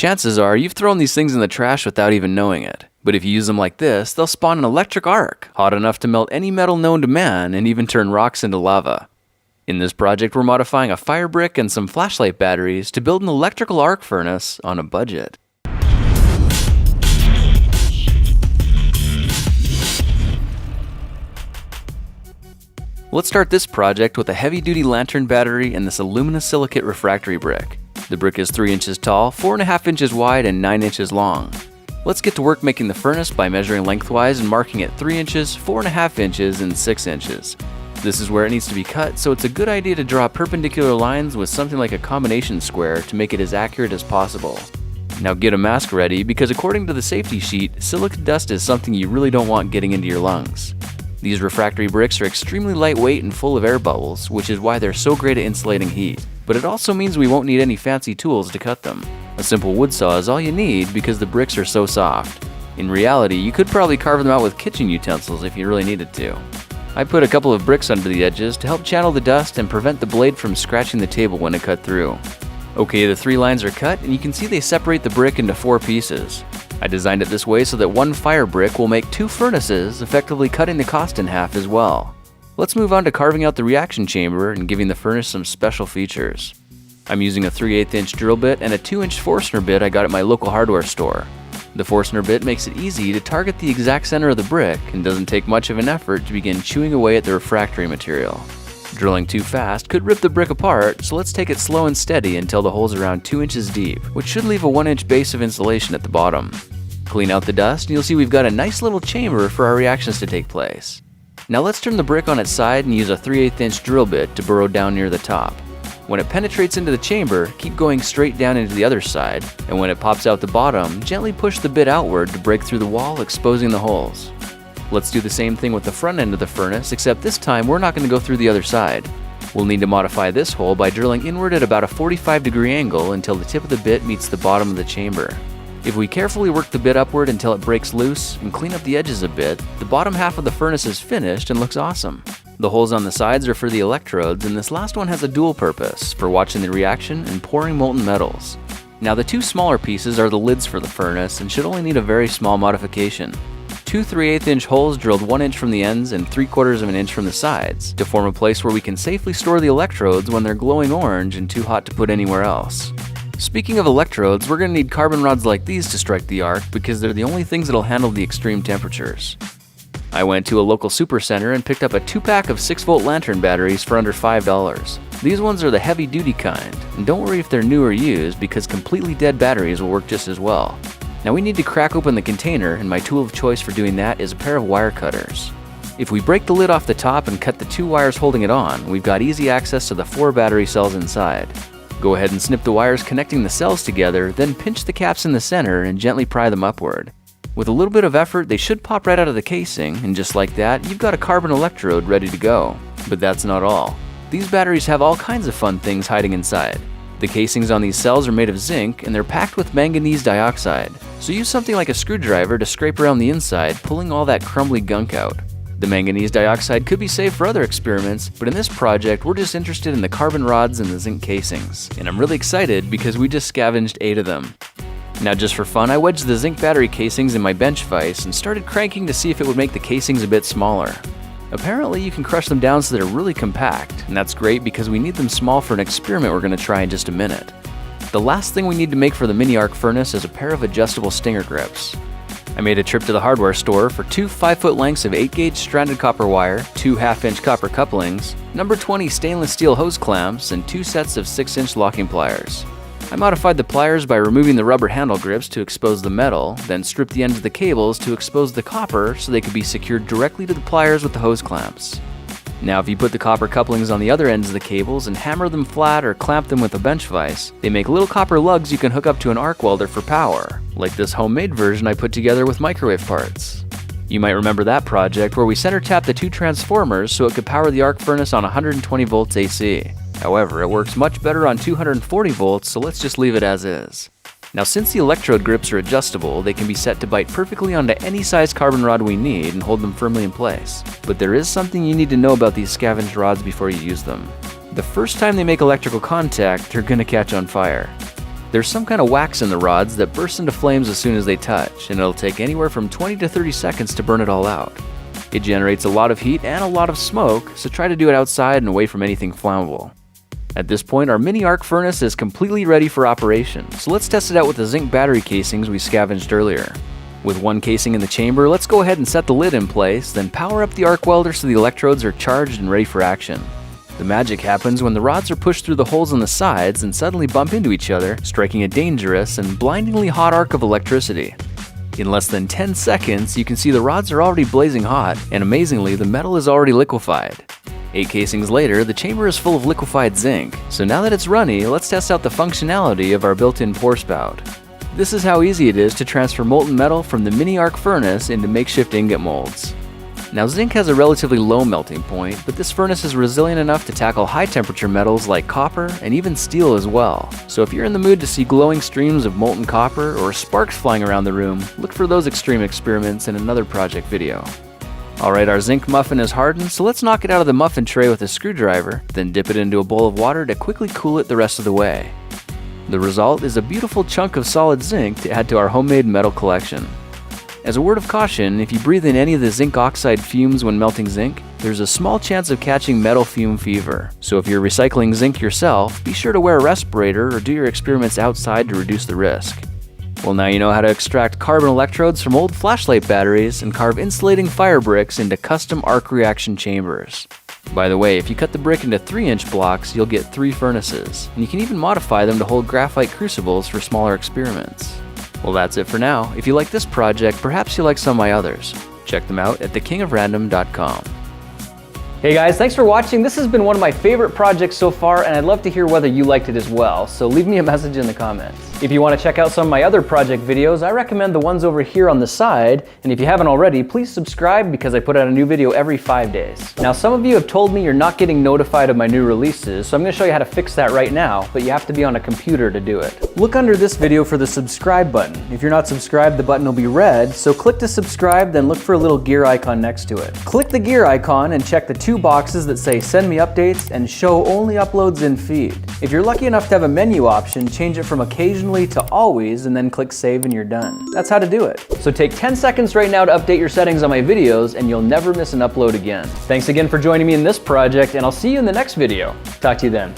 Chances are you've thrown these things in the trash without even knowing it. But if you use them like this, they'll spawn an electric arc, hot enough to melt any metal known to man and even turn rocks into lava. In this project, we're modifying a fire brick and some flashlight batteries to build an electrical arc furnace on a budget. Let's start this project with a heavy-duty lantern battery and this aluminosilicate refractory brick. The brick is 3 inches tall, 4.5 inches wide, and 9 inches long. Let's get to work making the furnace by measuring lengthwise and marking it 3 inches, 4.5 inches, and 6 inches. This is where it needs to be cut, so it's a good idea to draw perpendicular lines with something like a combination square to make it as accurate as possible. Now get a mask ready, because according to the safety sheet, silica dust is something you really don't want getting into your lungs. These refractory bricks are extremely lightweight and full of air bubbles, which is why they're so great at insulating heat. But it also means we won't need any fancy tools to cut them. A simple wood saw is all you need because the bricks are so soft. In reality, you could probably carve them out with kitchen utensils if you really needed to. I put a couple of bricks under the edges to help channel the dust and prevent the blade from scratching the table when it cut through. Okay, the 3 lines are cut, and you can see they separate the brick into 4 pieces. I designed it this way so that one fire brick will make 2 furnaces, effectively cutting the cost in half as well. Let's move on to carving out the reaction chamber and giving the furnace some special features. I'm using a 3/8 inch drill bit and a 2-inch Forstner bit I got at my local hardware store. The Forstner bit makes it easy to target the exact center of the brick and doesn't take much of an effort to begin chewing away at the refractory material. Drilling too fast could rip the brick apart, so let's take it slow and steady until the hole's around 2 inches deep, which should leave a 1-inch base of insulation at the bottom. Clean out the dust and you'll see we've got a nice little chamber for our reactions to take place. Now let's turn the brick on its side and use a 3/8 inch drill bit to burrow down near the top. When it penetrates into the chamber, keep going straight down into the other side, and when it pops out the bottom, gently push the bit outward to break through the wall, exposing the holes. Let's do the same thing with the front end of the furnace, except this time we're not going to go through the other side. We'll need to modify this hole by drilling inward at about a 45-degree angle until the tip of the bit meets the bottom of the chamber. If we carefully work the bit upward until it breaks loose and clean up the edges a bit, the bottom half of the furnace is finished and looks awesome. The holes on the sides are for the electrodes, and this last one has a dual purpose, for watching the reaction and pouring molten metals. Now the 2 smaller pieces are the lids for the furnace and should only need a very small modification. 2 3/8 inch holes drilled 1 inch from the ends and 3/4 of an inch from the sides to form a place where we can safely store the electrodes when they're glowing orange and too hot to put anywhere else. Speaking of electrodes, we're going to need carbon rods like these to strike the arc because they're the only things that'll handle the extreme temperatures. I went to a local supercenter and picked up a 2-pack of 6-volt lantern batteries for under $5. These ones are the heavy-duty kind, and don't worry if they're new or used because completely dead batteries will work just as well. Now we need to crack open the container, and my tool of choice for doing that is a pair of wire cutters. If we break the lid off the top and cut the 2 wires holding it on, we've got easy access to the 4 battery cells inside. Go ahead and snip the wires connecting the cells together, then pinch the caps in the center and gently pry them upward. With a little bit of effort, they should pop right out of the casing, and just like that, you've got a carbon electrode ready to go. But that's not all. These batteries have all kinds of fun things hiding inside. The casings on these cells are made of zinc, and they're packed with manganese dioxide. So use something like a screwdriver to scrape around the inside, pulling all that crumbly gunk out. The manganese dioxide could be saved for other experiments, but in this project, we're just interested in the carbon rods and the zinc casings. And I'm really excited because we just scavenged 8 of them. Now just for fun, I wedged the zinc battery casings in my bench vise and started cranking to see if it would make the casings a bit smaller. Apparently you can crush them down so they're really compact, and that's great because we need them small for an experiment we're going to try in just a minute. The last thing we need to make for the mini arc furnace is a pair of adjustable stinger grips. I made a trip to the hardware store for 2 5-foot lengths of 8-gauge stranded copper wire, 2 half-inch copper couplings, number 20 stainless steel hose clamps, and 2 sets of 6-inch locking pliers. I modified the pliers by removing the rubber handle grips to expose the metal, then stripped the ends of the cables to expose the copper so they could be secured directly to the pliers with the hose clamps. Now if you put the copper couplings on the other ends of the cables and hammer them flat or clamp them with a bench vise, they make little copper lugs you can hook up to an arc welder for power, like this homemade version I put together with microwave parts. You might remember that project where we center tapped the 2 transformers so it could power the arc furnace on 120 volts AC. However, it works much better on 240 volts, so let's just leave it as is. Now since the electrode grips are adjustable, they can be set to bite perfectly onto any size carbon rod we need and hold them firmly in place. But there is something you need to know about these scavenged rods before you use them. The first time they make electrical contact, they're gonna catch on fire. There's some kind of wax in the rods that bursts into flames as soon as they touch, and it'll take anywhere from 20 to 30 seconds to burn it all out. It generates a lot of heat and a lot of smoke, so try to do it outside and away from anything flammable. At this point, our mini arc furnace is completely ready for operation, so let's test it out with the zinc battery casings we scavenged earlier. With one casing in the chamber, let's go ahead and set the lid in place, then power up the arc welder so the electrodes are charged and ready for action. The magic happens when the rods are pushed through the holes on the sides and suddenly bump into each other, striking a dangerous and blindingly hot arc of electricity. In less than 10 seconds, you can see the rods are already blazing hot, and amazingly, the metal is already liquefied. 8 casings later, the chamber is full of liquefied zinc, so now that it's runny, let's test out the functionality of our built-in pour spout. This is how easy it is to transfer molten metal from the mini arc furnace into makeshift ingot molds. Now, zinc has a relatively low melting point, but this furnace is resilient enough to tackle high temperature metals like copper and even steel as well. So if you're in the mood to see glowing streams of molten copper or sparks flying around the room, look for those extreme experiments in another project video. Alright, our zinc muffin is hardened, so let's knock it out of the muffin tray with a screwdriver, then dip it into a bowl of water to quickly cool it the rest of the way. The result is a beautiful chunk of solid zinc to add to our homemade metal collection. As a word of caution, if you breathe in any of the zinc oxide fumes when melting zinc, there's a small chance of catching metal fume fever. So if you're recycling zinc yourself, be sure to wear a respirator or do your experiments outside to reduce the risk. Well, now you know how to extract carbon electrodes from old flashlight batteries and carve insulating fire bricks into custom arc reaction chambers. By the way, if you cut the brick into 3-inch blocks, you'll get 3 furnaces, and you can even modify them to hold graphite crucibles for smaller experiments. Well, that's it for now. If you like this project, perhaps you'll like some of my others. Check them out at thekingofrandom.com. Hey guys, thanks for watching. This has been one of my favorite projects so far, and I'd love to hear whether you liked it as well, so leave me a message in the comments. If you want to check out some of my other project videos, I recommend the ones over here on the side, and if you haven't already, please subscribe because I put out a new video every 5 days. Now, some of you have told me you're not getting notified of my new releases, so I'm going to show you how to fix that right now, but you have to be on a computer to do it. Look under this video for the subscribe button. If you're not subscribed, the button will be red, so click to subscribe, then look for a little gear icon next to it. Click the gear icon and check the 2 boxes that say send me updates and show only uploads in feed. If you're lucky enough to have a menu option, change it from occasionally to always and then click save and you're done. That's how to do it. So take 10 seconds right now to update your settings on my videos and you'll never miss an upload again. Thanks again for joining me in this project and I'll see you in the next video. Talk to you then.